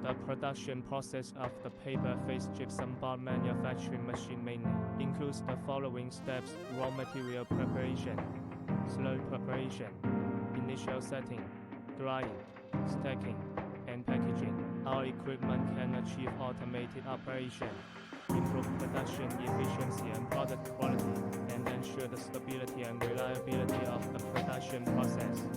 The production process of the paper face gypsum board manufacturing machine mainly includes the following steps: raw material preparation, slurry preparation, initial setting, drying, stacking, and packaging. Our equipment can achieve automated operation, improve production efficiency and product quality, and ensure the stability and reliability of the production process.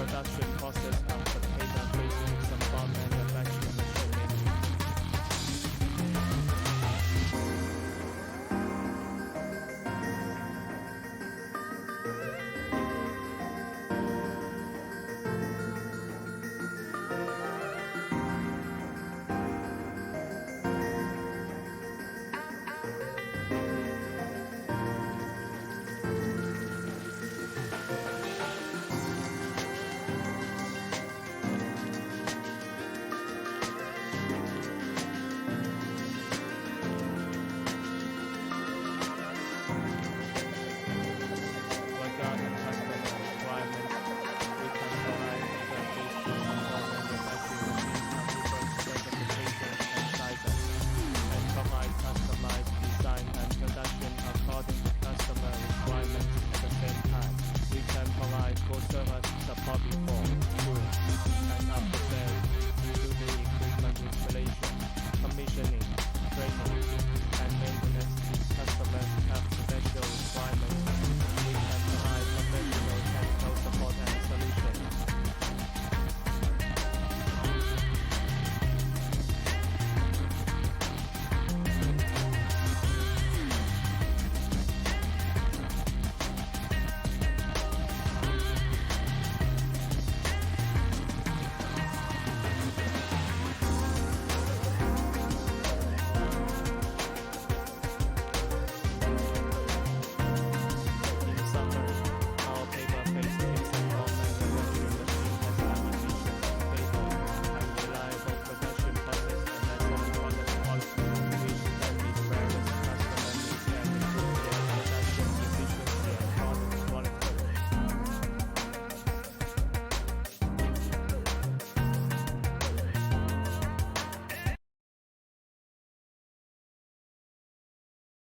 Production process of the paper-based gypsum board manufacturing machine mainly. Support before, during, and after sales, including equipment installation, commissioning, training, and maintenance. Customers have special requirements